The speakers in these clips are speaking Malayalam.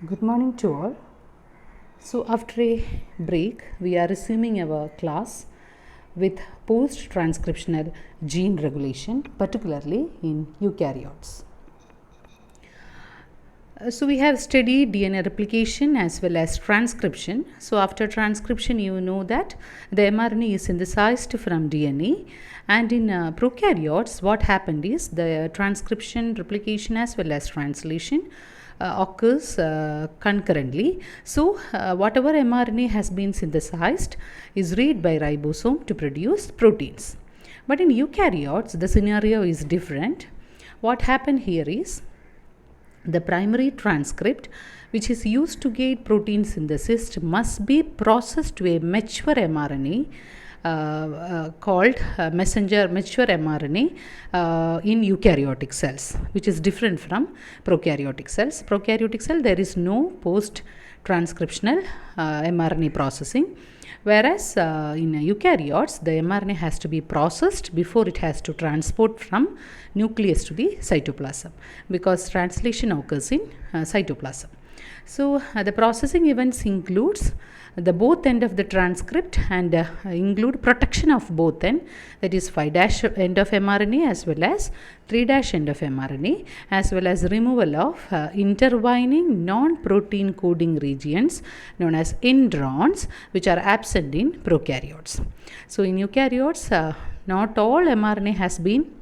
Good morning to all. So, after a break, we are resuming our class with post transcriptional gene regulation, particularly in eukaryotes. So, we have studied DNA replication as well as transcription. So, after transcription, you know that the mRNA is synthesized from DNA, and in prokaryotes, what happened is the transcription, replication, as well as translation occurs concurrently. So, whatever mRNA has been synthesized is read by ribosome to produce proteins. But in eukaryotes, the scenario is different. What happened here is the primary transcript, which is used to gate protein synthesis, must be processed to a mature mRNA called messenger mature mRNA in eukaryotic cells, which is different from prokaryotic cells. Prokaryotic cell, there is no post transcriptional mRNA processing, whereas in eukaryotes, the mRNA has to be processed before it has to transport from nucleus to the cytoplasm, because translation occurs in cytoplasm. So, the processing events includes the both end of the transcript and include protection of both end, that is 5' end of mRNA as well as 3' end of mRNA, as well as removal of intervening non-protein coding regions known as introns, which are absent in prokaryotes. So, in eukaryotes, not all mRNA has been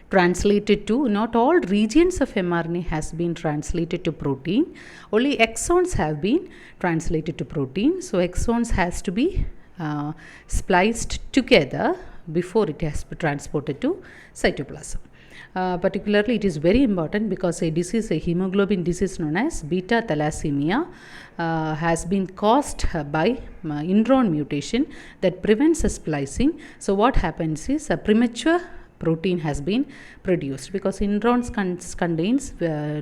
translated to, not all regions of mRNA has been translated to protein, only exons have been translated to protein. So, exons has to be spliced together before it has been transported to cytoplasm. Particularly, it is very important because a disease, a hemoglobin disease known as beta thalassemia, has been caused by intron mutation that prevents splicing. So, what happens is a premature protein has been produced because introns contains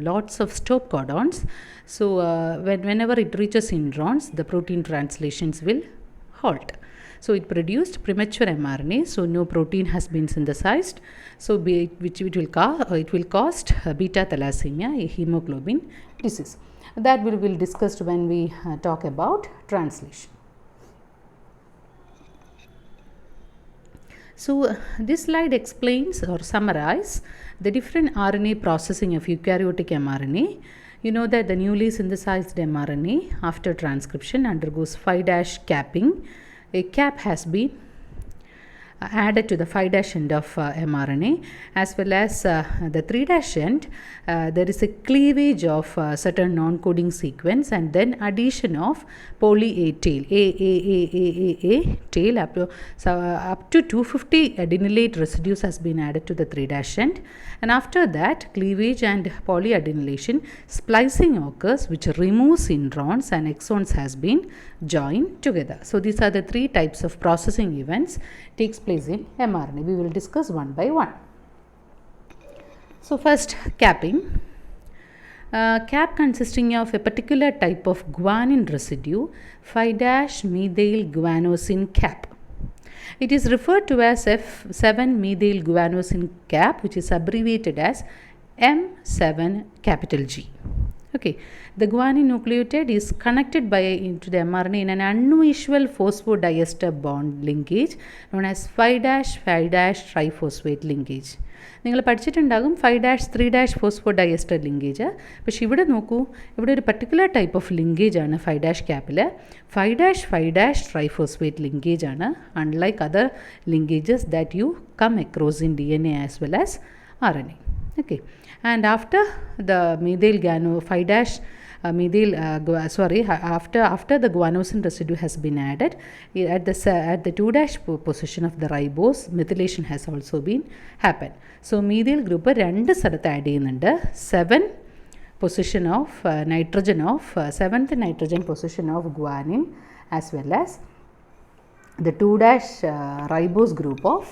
lots of stop codons. So, whenever it reaches introns, the protein translations will halt. So, it produced premature mRNA. So, no protein has been synthesized. So, it will cause beta thalassemia, a hemoglobin disease. That we will discuss when we talk about translation. So, this slide explains or summarizes the different RNA processing of eukaryotic mRNA. You know that the newly synthesized mRNA after transcription undergoes 5' capping. A cap has been added to the 5' end of mRNA, as well as the 3' end. There is a cleavage of certain non-coding sequence and then addition of poly A tail, A tail up to 250 adenylate residues has been added to the 3' end, and after that cleavage and polyadenylation, splicing occurs which removes introns and exons has been joined together. So, these are the three types of processing events takes place in mRNA. We will discuss one by one. So, first capping. Cap consisting of a particular type of guanine residue, 5' methyl cap. It is referred to as F7 methyl cap, which is abbreviated as M7 capital G. Okay, the guanine nucleotide is connected to the mRNA in an unusual phosphodiester bond linkage known as 5' triphosphate linkage. നിങ്ങൾ പഠിച്ചിട്ടുണ്ടാകും 5' 3' ഫോസ്ഫോഡയസ്റ്റർ ലിങ്കേജ്. പക്ഷേ ഇവിടെ നോക്കൂ, ഇവിടെ ഒരു പർട്ടിക്കുലർ ടൈപ്പ് ഓഫ് ലിങ്കേജ് ആണ് 5' ക്യാപ്പിൽ. 5' ട്രൈഫോസ്ഫേറ്റ് ലിങ്കേജ് ആണ്, unlike other linkages that you come across in DNA as well as RNA. Okay, and after the methyl after the guanosine residue has been added, at the 2' position of the ribose, methylation has also been happened. So, methyl group രണ്ട് സ്ഥലത്ത് ആഡ് ചെയ്യുന്നുണ്ട്. 7th nitrogen position of guanine as well as the 2' ribose group of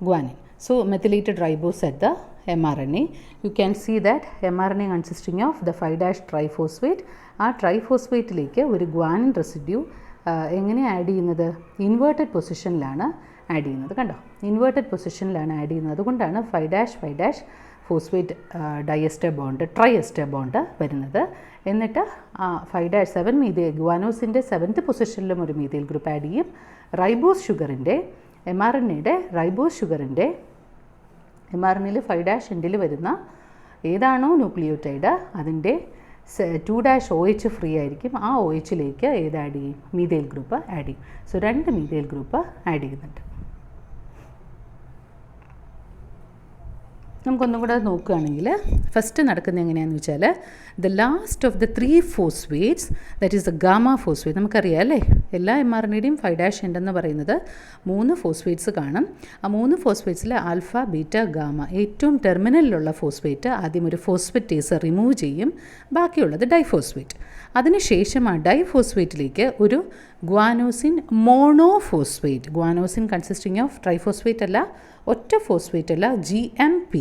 guanine. So, methylated ribose at the mRNA. You can see that mRNA consisting of the 5' triphosphate. ആ ട്രൈഫോസ്ഫേറ്റിലേക്ക് ഒരു ഗ്വാനിൻ റെസിഡ്യൂ എങ്ങനെ ആഡ് ചെയ്യുന്നത്? ഇൻവേർട്ടഡ് പൊസിഷനിലാണ് ആഡ് ചെയ്യുന്നത്. കണ്ടോ, ഇൻവേർട്ടഡ് പൊസിഷനിലാണ് ആഡ് ചെയ്യുന്നത്. അതുകൊണ്ടാണ് 5' ഫോസ്ഫേറ്റ് ഡയസ്റ്റർ ബോണ്ട് ട്രൈഎസ്റ്റർ ബോണ്ട് വരുന്നത്. എന്നിട്ട് 5-7 മീഥൈൽ ഗ്വാനോസിൻ്റെ 7th പൊസിഷനിലും ഒരു മീഥൈൽ ഗ്രൂപ്പ് ആഡ് ചെയ്യും. റൈബോസ് ഷുഗറിൻ്റെ mRNA-യുടെ റൈബോസ് ഷുഗറിൻ്റെ mRNA-യിൽ 5' എൻഡിൽ വരുന്ന ഏതാണോ ന്യൂക്ലിയോടൈഡ് അതിൻ്റെ 2' ഫ്രീ ആയിരിക്കും. ആ OHലേക്ക് ഏത് ആഡ് ചെയ്യും? മീഥൈൽ ഗ്രൂപ്പ് ആഡ് ചെയ്യും. സോ 2 മീഥൈൽ ഗ്രൂപ്പ് ആഡ് ചെയ്യുന്നുണ്ട്. നമുക്കൊന്നും കൂടെ നോക്കുകയാണെങ്കിൽ ഫസ്റ്റ് നടക്കുന്നത് എങ്ങനെയാണെന്ന് വെച്ചാൽ the last of the 3 phosphates that is the gamma phosphate. നമുക്കറിയാം അല്ലേ, എല്ലാ mRNA-യുടെയും 5' ഉണ്ടെന്ന് പറയുന്നത് 3 ഫോസ്ഫേറ്റ്സ് കാണും. ആ 3 ഫോസ്ഫേറ്റ്സിൽ ആൽഫ, ബീറ്റ, ഗാമ. ഏറ്റവും ടെർമിനലിലുള്ള ഫോസ്ഫേറ്റ് ആദ്യം ഒരു ഫോസ്ഫേറ്റേസ് റിമൂവ് ചെയ്യും, ബാക്കിയുള്ളത് ഡൈഫോസ്ഫേറ്റ്. അതിനുശേഷം ആ ഡൈഫോസ്ഫേറ്റിലേക്ക് ഒരു guanosine monophosphate, guanosine consisting of triphosphate അല്ല, ഒറ്റ ഫോസ്ഫേറ്റ് അല്ല, GMP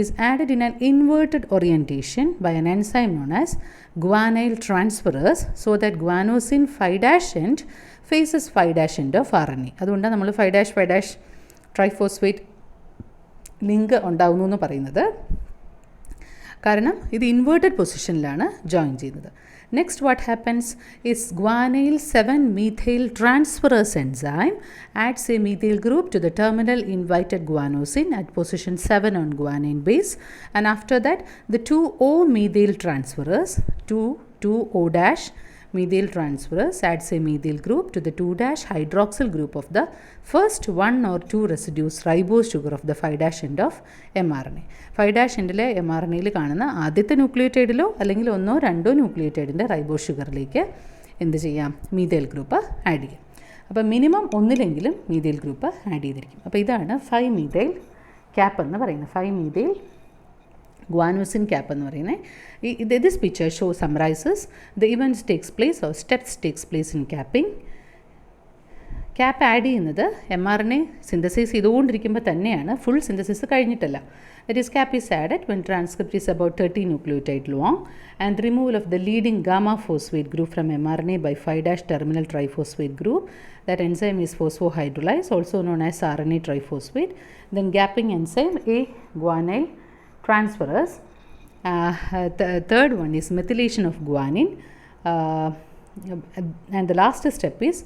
is added in an inverted orientation by an enzyme known as guanyl transferase so that guanosin 5' end faces 5' end of RNA. അതുകൊണ്ടാണ് നമ്മൾ 5' ട്രൈഫോസ്ഫേറ്റ് ലിങ്ക് ഉണ്ടാവുന്നു എന്ന് പറയുന്നത്. കാരണം ഇത് ഇൻവേർട്ടഡ് പൊസിഷനിലാണ് ജോയിൻ ചെയ്യുന്നത്. Next what happens is guanyl 7-methyl transferase enzyme adds a methyl group to the terminal invited guanosin at position 7 on guanine base, and after that the 2O-methyl transferase 2O- methyl transferase adds a methyl group to the 2' hydroxyl group of the first 1 or 2 residues ribose sugar of the 5' end of mRNA. 5' എൻഡിലെ mRNA-യിൽ കാണുന്ന ആദ്യത്തെ ന്യൂക്ലിയോടൈഡിലോ അല്ലെങ്കിൽ 1-2 ന്യൂക്ലിയോടൈഡിൻ്റെ റൈബോസ് ഷുഗറിലേക്ക് എന്ത് ചെയ്യാം? മീഥൈൽ ഗ്രൂപ്പ് ആഡ് ചെയ്യാം. അപ്പോൾ മിനിമം ഒന്നിലെങ്കിലും മീഥൈൽ ഗ്രൂപ്പ് ആഡ് ചെയ്തിരിക്കും. അപ്പോൾ ഇതാണ് 5 മീഥൈൽ ക്യാപ്പ് എന്ന് പറയുന്നത്. 5 മീഥൈൽ guanosin cap എന്ന് പറയുന്നത്. This picture summarizes the events takes place or steps takes place in capping. Cap add ചെയ്യുന്നത് mRNA സിന്തസൈസ് ചെയ്തുകൊണ്ടിരിക്കുമ്പോൾ തന്നെയാണ്, ഫുൾ സിന്തസിസ് കഴിഞ്ഞിട്ടല്ല. That is, cap is added when transcript is about 30 nucleotide long and removal of the leading gamma phosphate group from mRNA by 5' terminal triphosphate group. That enzyme is phosphohydrolase, also known as RNA triphosphate. Then gapping enzyme A guanyl transferase. Third one is methylation of guanine, and the last step is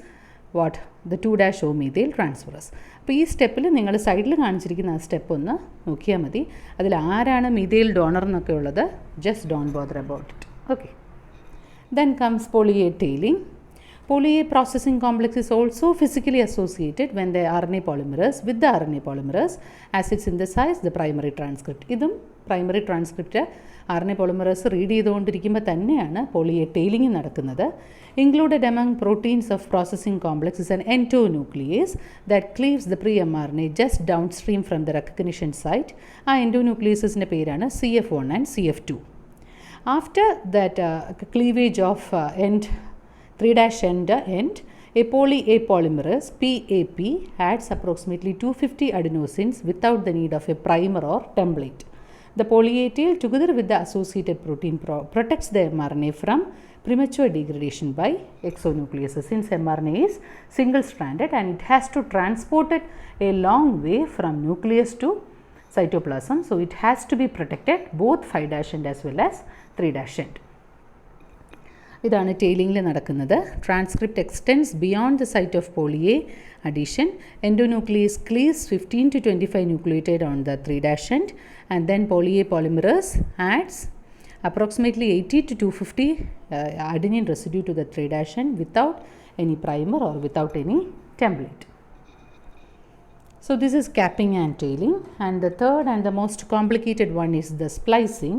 what? The 2' methyl transferase. അപ്പോൾ ഈ സ്റ്റെപ്പിൽ നിങ്ങൾ സൈഡിൽ കാണിച്ചിരിക്കുന്ന ആ സ്റ്റെപ്പ് ഒന്ന് നോക്കിയാൽ മതി. അതിൽ ആരാണ് മീഥൈൽ ഡോണർ എന്നൊക്കെ ഉള്ളത്, just don't bother about it. Okay. Then comes poly-A tailing. Poly-A processing complex is also physically associated when the RNA polymerase with the RNA polymerase as it synthesizes the primary transcript. ഇതും primary transcript RNA polymerase read ചെയ്തുകൊണ്ടിരിക്കുമ്പോൾ തന്നെയാണ് poly-A tailing നടക്കുന്നത്. Included among proteins of processing complex is an endonuclease that cleaves the pre-mRNA just downstream from the recognition site. ആ endonucleases-ന്റെ പേരാണ് CF1 and CF2. After that cleavage of end 3' end, a poly-A polymerase PAP adds approximately 250 adenosines without the need of a primer or template. The poly-A tail together with the associated protein protects the mRNA from premature degradation by exonucleases, since mRNA is single-stranded and it has to transport it a long way from nucleus to cytoplasm, so it has to be protected both 5' end as well as 3' end. ഇതാണ് ടെയിലിംഗിൽ നടക്കുന്നത്. Transcript extends beyond the site of poly-A addition. Endonuclease cleaves 15 to 25 nucleotide on the 3' end, and then poly-A polymerase adds approximately 80 to 250 adenine residue to the 3' end without any primer or without any template. So this is capping and tailing, and the third and the most complicated one is the splicing,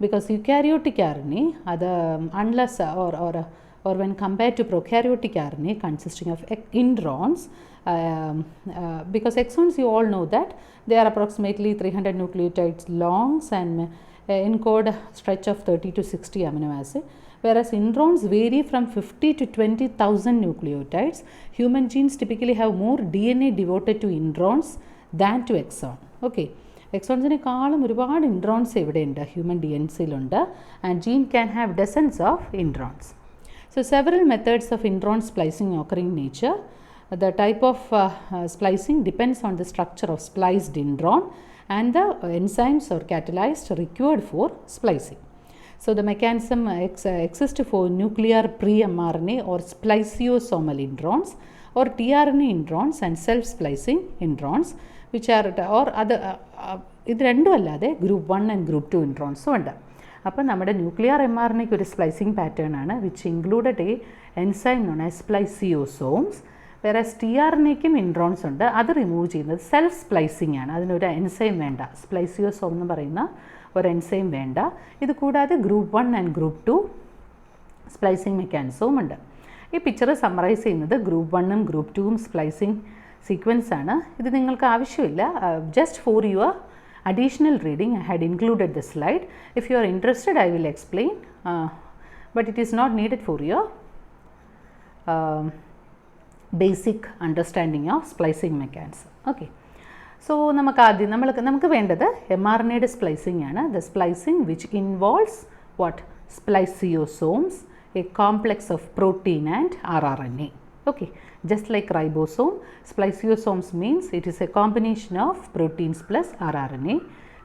because eukaryotic RNA unless or when compared to prokaryotic RNA consisting of introns, because exons you all know that they are approximately 300 nucleotides long and encode stretch of 30 to 60 amino acid, whereas introns vary from 50 to 20,000 nucleotides. Human genes typically have more DNA devoted to introns than to exon. Okay. എക്സോൺസിനെക്കാളും ഒരുപാട് ഇൻട്രോൺസ് ഇവിടെയുണ്ട്, ഹ്യൂമൻ DNAസിലുണ്ട്, and gene can have dozens of introns. So several methods of intron splicing occur in nature. The type of splicing depends on the structure of spliced intron, and the enzymes or catalyzed required for splicing. So the mechanism exists for nuclear pre-mRNA or spliceosomal introns or tRNA introns and self-splicing introns, which are or other ഇത് രണ്ടും അല്ലാതെ ഗ്രൂപ്പ് 1 ആൻഡ് ഗ്രൂപ്പ് 2 ഇൻട്രോൺസും ഉണ്ട്. അപ്പോൾ നമ്മുടെ ന്യൂക്ലിയർ mRNAയ്ക്ക് ഒരു സ്പ്ലൈസിങ് പാറ്റേൺ ആണ് which included a enzyme known as spliceosomes. വേറെ tRNAയ്ക്കും ഇൻട്രോൺസ് ഉണ്ട്. അത് റിമൂവ് ചെയ്യുന്നത് സെൽഫ് സ്പ്ലൈസിങ് ആണ്. അതിനൊരു എൻസൈം വേണ്ട. സ്പ്ലൈസിയോസോം എന്ന് പറയുന്ന ഒരു എൻസൈം വേണ്ട. ഇത് കൂടാതെ ഗ്രൂപ്പ് 1 ആൻഡ് ഗ്രൂപ്പ് 2 സ്പ്ലൈസിങ് മെക്കാനിസവും ഉണ്ട്. ഈ പിക്ചർ സമ്മറൈസ് ചെയ്യുന്നത് ഗ്രൂപ്പ് 1ഉം ഗ്രൂപ്പ് 2ഉം സ്പ്ലൈസിങ് സീക്വൻസ് ആണ്. ഇത് നിങ്ങൾക്ക് ആവശ്യമില്ല. Just for your additional reading I had included the slide. If you are interested I will explain, but it is not needed for your basic understanding of splicing mechanism. Okay, so നമുക്ക് വേണ്ടത് mRNA സ്പ്ലൈസിംഗ് ആണ്. The splicing which involves what? Spliceosomes, a complex of protein and rRNA. Okay, just like ribosome, spliceosomes means it is a combination of proteins plus rRNA.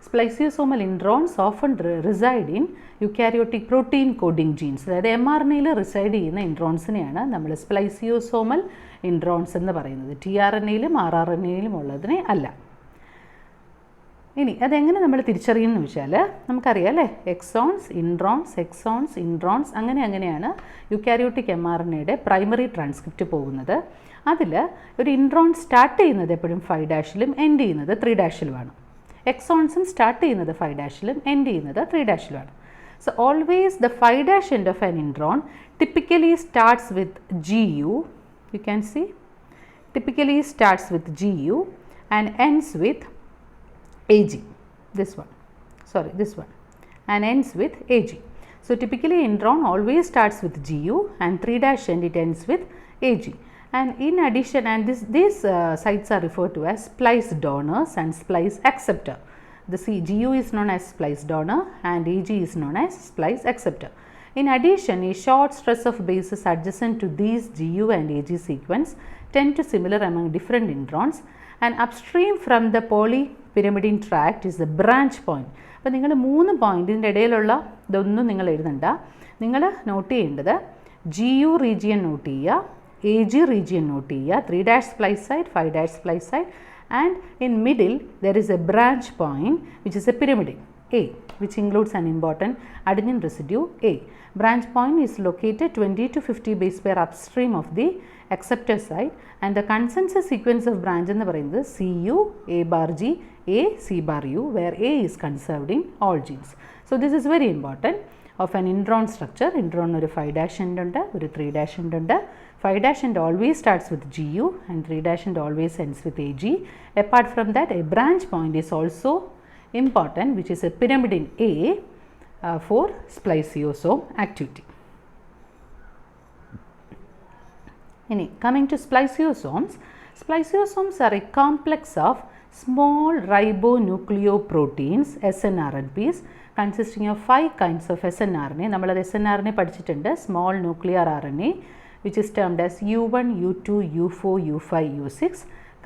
Spliceosomal introns often reside in eukaryotic protein coding genes. അതായത് mRNAയിൽ റിസൈഡ് ചെയ്യുന്ന ഇൻട്രോൺസിനെയാണ് നമ്മൾ സ്പ്ലൈസിയോസോമൽ ഇൻട്രോൺസ് എന്ന് പറയുന്നത്. tRNAയിലും rRNAയിലും ഉള്ളതിനെ അല്ല. ഇനി അതെങ്ങനെ നമ്മൾ തിരിച്ചറിയുമെന്ന് വെച്ചാൽ നമുക്കറിയാം അല്ലേ, എക്സോൺസ് ഇൻട്രോൺസ് അങ്ങനെയാണ് യുക്കാരിയോട്ടിക് mRNAയുടെ പ്രൈമറി ട്രാൻസ്ക്രിപ്റ്റ് പോകുന്നത്. അതിൽ ഒരു ഇൻട്രോൺ സ്റ്റാർട്ട് ചെയ്യുന്നത് എപ്പോഴും 5' എൻഡ് ചെയ്യുന്നത് 3'ലുമാണ്. എക്സോൺസും സ്റ്റാർട്ട് ചെയ്യുന്നത് 5' എൻഡ് ചെയ്യുന്നത് 3'ലുമാണ്. So always the 5' end of an intron typically starts with GU. You can see typically starts with GU and ends with AG. This one and ends with AG. So typically intron always starts with GU and 3' and it ends with AG. And in addition, and these sites are referred to as splice donors and splice acceptor. The GU is known as splice donor and AG is known as splice acceptor. In addition, a short stress of bases adjacent to these GU and AG sequence tend to similar among different introns, and upstream from the polypyrimidine tract is the branch point. അപ്പോൾ നിങ്ങൾ 3 പോയിൻറ്റിൻ്റെ ഇടയിലുള്ള ഇതൊന്നും നിങ്ങൾ എഴുതണ്ട. നിങ്ങൾ നോട്ട് ചെയ്യേണ്ടത് GU റീജിയൻ നോട്ട് ചെയ്യുക, AG region note ചെയ്യുക, 3' splice site, 5' splice site, and in middle there is a branch point which is a pyrimidine A, which includes an important adenine residue A. Branch point is located 20 to 50 base pair upstream of the acceptor site, and the consensus sequence of branch എന്ന് പറയുന്നത് CU, A bar G, A, C bar U, where A is conserved in all genes. So this is very important of an intron structure. Intron ഒരു 5' end ഉണ്ട്, ഒരു 3' end ഉണ്ട്. 5' end always starts with GU and 3' end always ends with AG. Apart from that, a branch point is also important, which is a pyrimidine A for spliceosome activity. Coming to spliceosomes, spliceosomes are a complex of small ribonucleoproteins, SNRNPs, consisting of 5 kinds of snRNA. നമ്മളത് snRNA പഠിച്ചിട്ടുണ്ട്. Small nuclear RNA, which is termed as U1, U2, U4, U5, U6,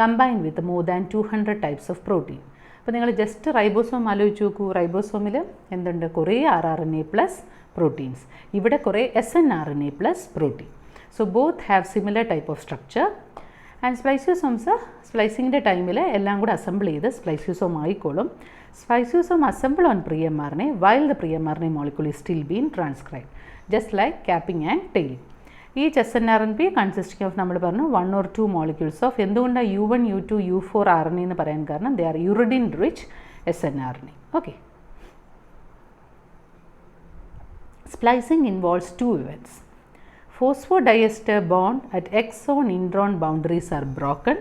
combined with more than 200 types of protein. അപ്പോൾ നിങ്ങൾ ജസ്റ്റ് റൈബോസോം ആലോചിച്ച് നോക്കൂ. റൈബോസോമിൽ എന്തുണ്ട്? കുറേ RNA പ്ലസ് പ്രോട്ടീൻസ്, ഇവിടെ കുറേ SNRNA plus protein. So both have similar type of structure. And spliceosomes സ്പ്ലൈസിങ്ങിൻ്റെ ടൈമിൽ എല്ലാം കൂടെ അസംബിൾ ചെയ്ത് സ്പ്ലൈസിയോസോം ആയിക്കോളും. Spliceosome assemble on pre-mRNA while the pre-mRNA molecule is still being transcribed, just like capping and tailing. Each snRNP consisting of നമ്മൾ പറഞ്ഞു 1 or 2 molecules of എന്തുകൊണ്ടാണ് U1, U2, U4 RNA എന്ന് പറയാൻ കാരണം they are uridine rich snRNA. Okay. Splicing involves 2 events. Phosphodiester bond at exon intron boundaries are broken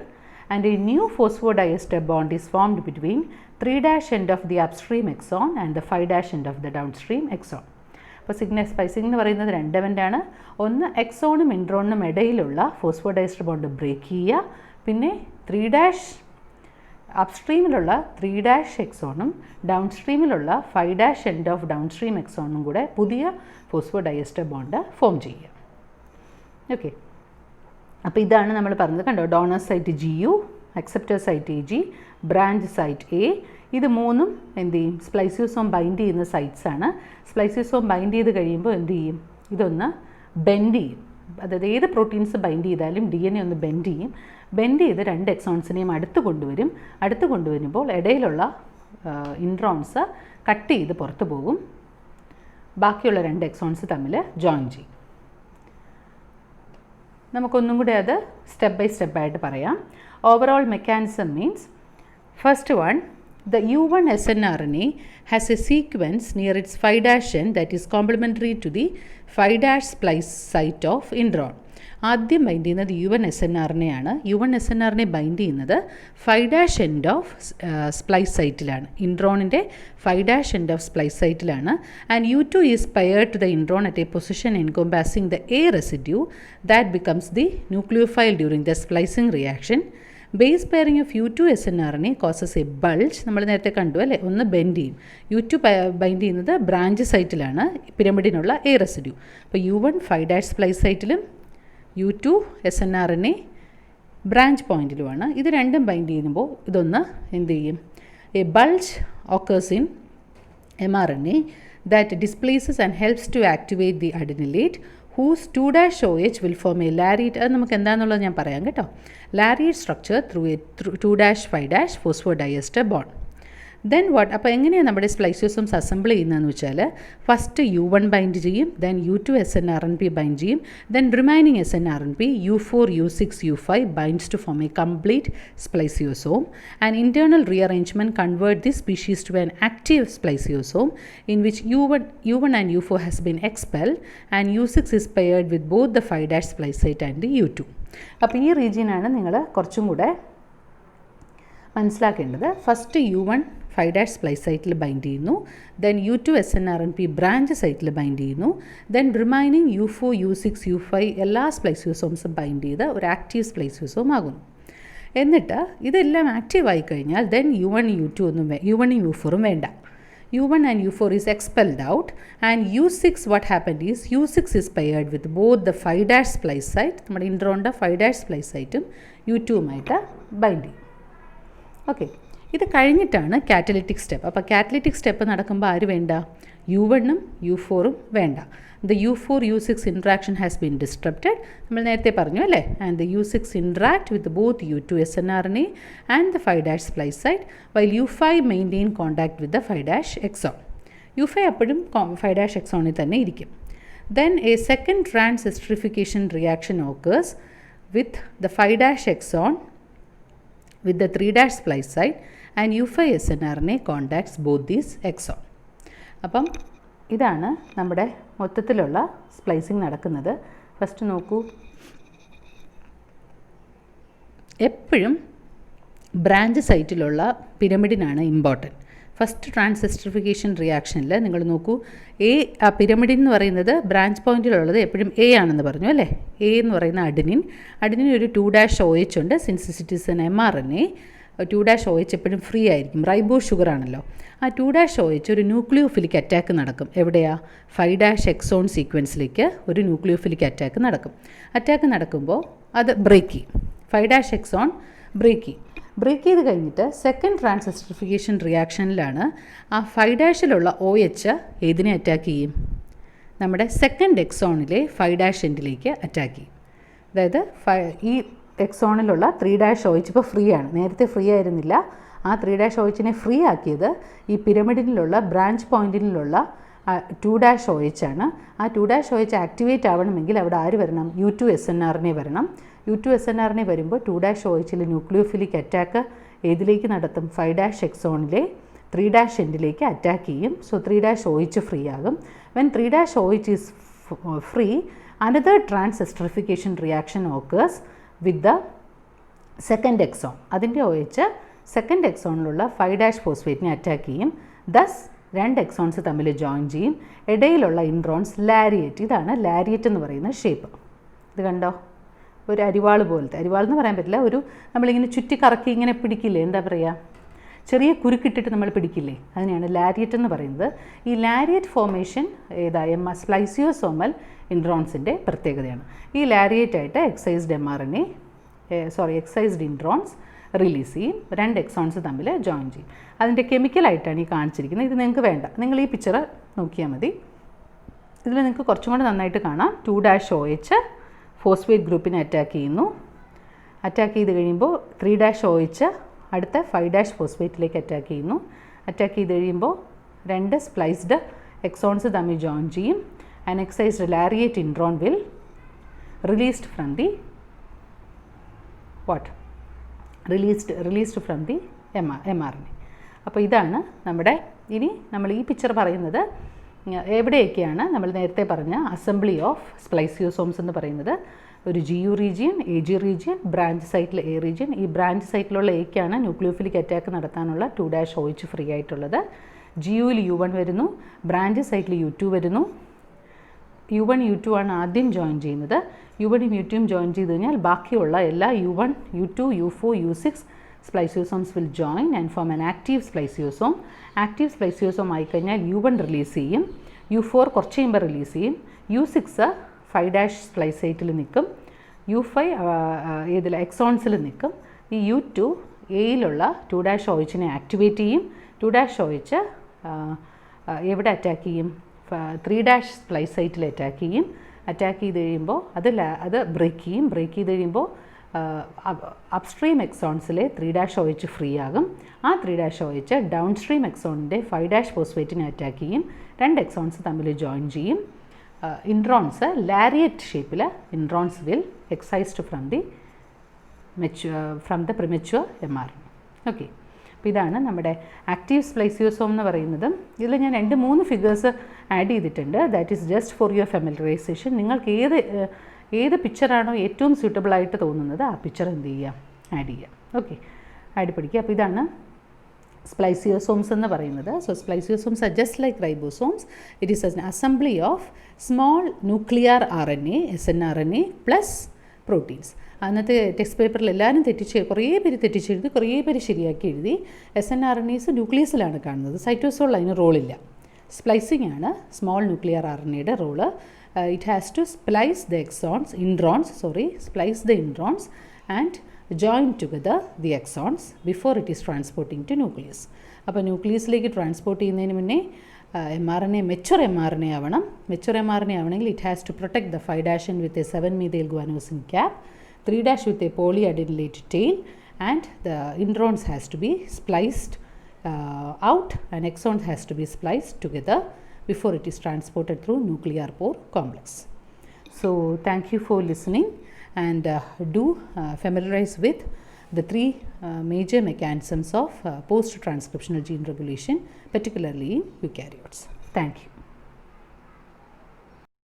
and a new phosphodiester bond is formed between 3' end of the upstream exon and the 5' end of the downstream exon. അപ്പോൾ സ്പ്ലൈസിംഗ് എന്ന് പറയുന്നത് 2 event. ഒന്ന് എക്സോണും ഇൻട്രോണിനും ഇടയിലുള്ള ഫോസ്ഫോഡൈസ്റ്റർ ബോണ്ട് ബ്രേക്ക് ചെയ്യുക, പിന്നെ 3' അപ്സ്ട്രീമിലുള്ള 3' എക്സോണും ഡൗൺസ്ട്രീമിലുള്ള 5' എൻഡ് ഓഫ് ഡൗൺസ്ട്രീം എക്സോണും കൂടെ പുതിയ ഫോസ്ഫോഡൈസ്റ്റർ ബോണ്ട് ഫോം ചെയ്യുക. ഓക്കെ, അപ്പോൾ ഇതാണ് നമ്മൾ പറഞ്ഞത്. കണ്ടോ, donor site GU, acceptor site AG, branch site A, ഇത് മൂന്നും എന്ത് ചെയ്യും, സ്പ്ലൈസിയോസോം ബൈൻഡ് ചെയ്യുന്ന സൈറ്റ്സാണ്. സ്പ്ലൈസിയോസോം ബൈൻഡ് ചെയ്ത് കഴിയുമ്പോൾ എന്ത് ചെയ്യും, ഇതൊന്ന് ബെൻഡ് ചെയ്യും. അതായത് ഏത് പ്രോട്ടീൻസ് ബൈൻഡ് ചെയ്താലും DNA ഒന്ന് ബെൻഡ് ചെയ്യും. ബെൻഡ് ചെയ്ത് 2 എക്സോൺസിനെയും അടുത്ത് കൊണ്ടുവരുമ്പോൾ ഇടയിലുള്ള ഇൻട്രോൺസ് കട്ട് ചെയ്ത് പുറത്ത് പോകും. ബാക്കിയുള്ള 2 എക്സോൺസ് തമ്മിൽ ജോയിൻ ചെയ്യും. നമുക്കൊന്നും കൂടി അത് സ്റ്റെപ്പ് ബൈ സ്റ്റെപ്പായിട്ട് പറയാം. Overall mechanism means, first one, the U1 snRNA has a sequence near its 5' end that is complementary to the 5' splice site of intron. ആദ്യം ബൈൻഡ് ചെയ്യുന്നത് U1 snRNA ആണ്. U1 snRNA ബൈൻഡ് ചെയ്യുന്നത് 5' end ഓഫ് സ്പ്ലൈസ് സൈറ്റിലാണ്. ഇൻട്രോണിൻ്റെ 5' end ഓഫ് സ്പ്ലൈസ് സൈറ്റിലാണ്. And U2 is paired to the intron at a position encompassing the A residue that becomes the nucleophile during the splicing reaction. Base pairing of U2 snRNA causes a bulge. നമ്മൾ നേരത്തെ കണ്ടു അല്ലേ, ഒന്ന് ബെൻഡ് ചെയ്യും. U2 ബൈൻഡ് ചെയ്യുന്നത് ബ്രാഞ്ച് സൈറ്റിലാണ്, പിരമിഡിനുള്ള A റെസിഡ്യൂ. അപ്പോൾ U1 5' സ്പ്ലൈസ് സൈറ്റിലും U2 snRNA ബ്രാഞ്ച് പോയിന്റിലുമാണ്. ഇത് രണ്ടും ബൈൻഡ് ചെയ്യുമ്പോൾ ഇതൊന്ന് എന്ത് ചെയ്യും, a bulge occurs in mRNA that displaces and helps to activate the adenylate whose 2'OH will form a lariat. അത് നമുക്ക് എന്താണെന്നുള്ളത് ഞാൻ പറയാം കേട്ടോ. Lariat structure through a 2'5' phosphodiester bond. Then what, അപ്പോൾ എങ്ങനെയാണ് നമ്മുടെ സ്പ്ലൈസിയോസോംസ് അസംബിൾ ചെയ്യുന്നതെന്ന് വെച്ചാൽ, ഫസ്റ്റ് U1 ബൈൻഡ് ചെയ്യും, ദെൻ U2 snRNP ബൈൻഡ് ചെയ്യും, then remaining snRNP U4, U6, U5 binds to form a complete spliceosome. And internal rearrangement convert this species to an active spliceosome in which U1 and U4 has been expelled and U6 is paired with both the 5' splice site and the U2. അപ്പോൾ ഈ റീജിയനാണ് നിങ്ങൾ കുറച്ചും കൂടെ മനസ്സിലാക്കേണ്ടത്. ഫസ്റ്റ് U1 5' സ്പ്ലൈസ് സൈറ്റിൽ ബൈൻഡ് ചെയ്യുന്നു, ദെൻ U2 snRNP ബ്രാഞ്ച് സൈറ്റിൽ ബൈൻഡ് ചെയ്യുന്നു, then remaining U4, U6, U5 എല്ലാ സ്പ്ലൈസിയോസോംസും ബൈൻഡ് ചെയ്ത് ഒരു ആക്റ്റീവ് സ്പ്ലൈസിയോസോം ആകുന്നു. എന്നിട്ട് ഇതെല്ലാം ആക്റ്റീവ് ആയി കഴിഞ്ഞാൽ ദെൻ U1, U4 വേണ്ട. U1 and U4 is expelled out and U6, what happened is U6 is paired with both the 5' splice site, നമ്മുടെ ഇൻട്രോണിൻ്റെ 5' സ്പ്ലൈസ് സൈറ്റും U2ഉമായിട്ട് ബൈൻഡ് ചെയ്യും. ഓക്കെ, ഇത് കഴിഞ്ഞിട്ടാണ് കാറ്റലിറ്റിക് സ്റ്റെപ്പ്. അപ്പോൾ കാറ്റലിറ്റിക് സ്റ്റെപ്പ് നടക്കുമ്പോൾ ആര് വേണ്ട, U1ഉം U4ഉം വേണ്ട. The U4, U6 interaction has been disrupted, നമ്മൾ നേരത്തെ പറഞ്ഞു അല്ലേ. And the U6 interact with both U2 snRNA and the 5' splice site while U5 maintain contact with the 5' exon. U5 എപ്പോഴും 5' എക്സോണിൽ തന്നെ ഇരിക്കും. Then a second trans reaction occurs with the 5' Exxon with the 3' splice site and U5 snRNA contacts both these exon. അപ്പം ഇതാണ് നമ്മുടെ മൊത്തത്തിലുള്ള സ്പ്ലൈസിങ് നടക്കുന്നത്. ഫസ്റ്റ് നോക്കൂ, എപ്പോഴും ബ്രാഞ്ച് സൈറ്റിലുള്ള പിരമിഡിനാണ് ഇമ്പോർട്ടൻറ്റ്. ഫസ്റ്റ് ട്രാൻസിസ്ട്രിഫിക്കേഷൻ റിയാക്ഷനിൽ നിങ്ങൾ നോക്കൂ, ആ പിരമിഡിൻ എന്ന് പറയുന്നത് ബ്രാഞ്ച് പോയിന്റിലുള്ളത് എപ്പോഴും A ആണെന്ന് പറഞ്ഞു അല്ലേ. A എന്ന് പറയുന്ന അഡിനിൻ ഒരു 2'OH ഉണ്ട്. Since it is N mRNA, 2'OH എപ്പോഴും ഫ്രീ ആയിരിക്കും, റൈബോ ഷുഗർ ആണല്ലോ. ആ 2'OH ഒരു ന്യൂക്ലിയോഫിലിക് അറ്റാക്ക് നടക്കും. എവിടെയാ, 5' എക്സോൺ സീക്വൻസിലേക്ക് ഒരു ന്യൂക്ലിയോഫിലിക് അറ്റാക്ക് നടക്കും. അറ്റാക്ക് നടക്കുമ്പോൾ അത് ബ്രേക്ക് ചെയ്യും, 5' എക്സോൺ ബ്രേക്ക് ചെയ്ത് കഴിഞ്ഞിട്ട് സെക്കൻഡ് ട്രാൻസിസ്ട്രിഫിക്കേഷൻ റിയാക്ഷനിലാണ് ആ 5'ലുള്ള OH ഏതിനെ അറ്റാക്ക് ചെയ്യും, നമ്മുടെ സെക്കൻഡ് എക്സോണിലെ 5' എൻഡിലേക്ക് അറ്റാക്ക് ചെയ്യും. അതായത് ഈ എക്സോണിലുള്ള 3'OH ഇപ്പോൾ ഫ്രീ ആണ്, നേരത്തെ ഫ്രീ ആയിരുന്നില്ല. ആ 3'OHനെ ഫ്രീ ആക്കിയത് ഈ പിരമിഡിലുള്ള ബ്രാഞ്ച് പോയിന്റിലുള്ള 2'OH ആണ്. ആ 2'OH ആക്ടിവേറ്റ് ആവണമെങ്കിൽ അവിടെ ആര് വരണം, U2 snRNA വരണം. U2 snRNA വരുമ്പോൾ 2'OHയിൽ ന്യൂക്ലിയോഫിലിക് അറ്റാക്ക് ഏതിലേക്ക് നടത്തും, 5' എക്സോണിലെ 3' എൻഡിലേക്ക് അറ്റാക്ക് ചെയ്യും. സോ 3'OH ഫ്രീ ആകും. When 3'OH is free, another transesterification reaction occurs with the second exon. അതിൻ്റെ OH സെക്കൻഡ് എക്സോണിലുള്ള 5' ഫോസ്ഫേറ്റിനെ അറ്റാക്ക് ചെയ്യും. ദസ് 2 എക്സോൺസ് തമ്മിൽ ജോയിൻ ചെയ്യും. ഇടയിലുള്ള ഇൻട്രോൺസ് ലാരിയേറ്റ്, ഇതാണ് ലാരിയേറ്റ് എന്ന് പറയുന്ന ഷേപ്പ്. ഇത് കണ്ടോ, ഒരു അരിവാൾ പോലത്തെ, അരിവാൾ എന്ന് പറയാൻ പറ്റില്ല, ഒരു നമ്മളിങ്ങനെ ചുറ്റി കറക്കി ഇങ്ങനെ പിടിക്കില്ലേ, എന്താ പറയുക, ചെറിയ കുരുക്കിട്ടിട്ട് നമ്മൾ പിടിക്കില്ലേ, അതിനെയാണ് ലാരിയേറ്റ് എന്ന് പറയുന്നത്. ഈ ലാരിയേറ്റ് ഫോർമേഷൻ സ്പ്ലൈസിയോസോമൽ ഇൻട്രോൺസിൻ്റെ പ്രത്യേകതയാണ്. ഈ ലാരിയേറ്റായിട്ട് എക്സൈസ്ഡ് ഇൻട്രോൺസ് റിലീസ് ചെയ്യും, 2 എക്സോൺസ് തമ്മിൽ ജോയിൻ ചെയ്യും. അതിൻ്റെ കെമിക്കലായിട്ടാണ് ഈ കാണിച്ചിരിക്കുന്നത്. ഇത് നിങ്ങൾക്ക് വേണ്ട, നിങ്ങൾ ഈ പിക്ചർ നോക്കിയാൽ മതി. ഇതിൽ നിങ്ങൾക്ക് കുറച്ചും കൂടെ നന്നായിട്ട് കാണാം. 2-OH ഫോസ്ഫേറ്റ് ഗ്രൂപ്പിനെ അറ്റാക്ക് ചെയ്യുന്നു. അറ്റാക്ക് ചെയ്ത് കഴിയുമ്പോൾ 3-OH അടുത്ത 5- ഫോസ്ഫേറ്റിലേക്ക് അറ്റാക്ക് ചെയ്യുന്നു. അറ്റാക്ക് ചെയ്ത് കഴിയുമ്പോൾ 2 സ്പ്ലൈസ്ഡ് എക്സോൺസ് തമ്മിൽ ജോയിൻ ചെയ്യും. Annexized lariat intron will released from the what? Released from the mRNA. അപ്പോൾ ഇതാണ് നമ്മുടെ ഇനി നമ്മൾ ഈ പിക്ചർ പറയുന്നത് എവിടെയൊക്കെയാണ് നമ്മൾ നേരത്തെ പറഞ്ഞ അസംബ്ലി ഓഫ് സ്പ്ലൈസിയോസോംസ് എന്ന് പറയുന്നത്. ഒരു GU region, AG region, branch സൈറ്റിൽ A റീജിയൻ. ഈ ബ്രാഞ്ച് സൈറ്റിലുള്ള Aക്കാണ് ന്യൂക്ലിയോഫിലിക് അറ്റാക്ക് നടത്താനുള്ള 2-OH ഫ്രീ ആയിട്ടുള്ളത്. GUയിൽ U1 വരുന്നു, ബ്രാഞ്ച് സൈറ്റിൽ U2 വരുന്നു. U1 U2 ആണ് ആദ്യം ജോയിൻ ചെയ്യുന്നത്. U1ഉം U2ഉം ജോയിൻ ചെയ്ത് കഴിഞ്ഞാൽ ബാക്കിയുള്ള എല്ലാ U1, U2, U4, U6 spliceosomes will join and form an active spliceosome. Active spliceosome ആയിക്കഴിഞ്ഞാൽ U1 റിലീസ് ചെയ്യും, U4 കുറച്ച് കഴിയുമ്പോൾ റിലീസ് ചെയ്യും, U6 5- സ്പ്ലൈസ് സൈറ്റിൽ നിൽക്കും, U5 ഏതിൽ എക്സോൺസിൽ നിൽക്കും. ഈ U2 എയിലുള്ള 2-OHനെ ആക്ടിവേറ്റ് ചെയ്യും. 2-OH എവിടെ അറ്റാക്ക് ചെയ്യും? 3- സ്പ്ലൈസ് സൈറ്റിൽ അറ്റാക്ക് ചെയ്യും. അറ്റാക്ക് ചെയ്ത് കഴിയുമ്പോൾ അത് ബ്രേക്ക് ചെയ്യും. ബ്രേക്ക് ചെയ്ത് കഴിയുമ്പോൾ അപ്സ്ട്രീം എക്സോൺസിലെ 3-OH ഫ്രീ ആകും. ആ 3-OH ഡൗൺ സ്ട്രീം എക്സോണിൻ്റെ 5- ഫോസ്ഫേറ്റിനെ അറ്റാക്ക് ചെയ്യും. 2 എക്സോൺസ് തമ്മിൽ ജോയിൻ ചെയ്യും. ഇൻട്രോൺസ് ലാരിയറ്റ് ഷേപ്പിൽ introns will excised from the premature mRNA. Okay, അപ്പോൾ ഇതാണ് നമ്മുടെ ആക്റ്റീവ് സ്പ്ലൈസിയോസോം എന്ന് പറയുന്നത്. ഇതിൽ ഞാൻ 2-3 ഫിഗേഴ്സ് ആഡ് ചെയ്തിട്ടുണ്ട്. That is just for your familiarisation. നിങ്ങൾക്ക് ഏത് പിക്ചറാണോ ഏറ്റവും സ്യൂട്ടബിൾ ആയിട്ട് തോന്നുന്നത് ആ പിക്ചർ എന്ത് ചെയ്യുക, ആഡ് ചെയ്യുക. ഓക്കെ, ആഡ് പഠിക്കുക. അപ്പോൾ ഇതാണ് സ്പ്ലൈസിയോസോംസ് എന്ന് പറയുന്നത്. So spliceosomes are just like ribosomes. It is an assembly of small nuclear RNA, snRNA plus proteins. അന്നത്തെ ടെക്സ്റ്റ് പേപ്പറിൽ എല്ലാവരും കുറേ പേര് തെറ്റിച്ചെഴുതി, കുറേ പേര് ശരിയാക്കി എഴുതി. snRNAs ന്യൂക്ലിയസിലാണ് കാണുന്നത്, സൈറ്റോസോളിൽ അതിന് റോളില്ല. സ്പ്ലൈസിംഗ് ആണ് സ്മോൾ ന്യൂക്ലിയർ RNAയുടെ റോള്. It has to splice the introns and join together the exons before it is transporting to nucleus. അപ്പോൾ ന്യൂക്ലിയസിലേക്ക് ട്രാൻസ്പോർട്ട് ചെയ്യുന്നതിന് മുന്നേ mRNA മെച്ചുവർ mRNA ആവണം. മെച്ചുവർ mRNA ആവണമെങ്കിൽ it has to protect the 5' with a 7-methyl guanosine cap, 3' with a polyadenylate tail, and the introns has to be spliced out and exons has to be spliced together before it is transported through nuclear pore complex. So thank you for listening, and do familiarize with the 3 major mechanisms of post-transcriptional gene regulation, particularly in eukaryotes. Thank you.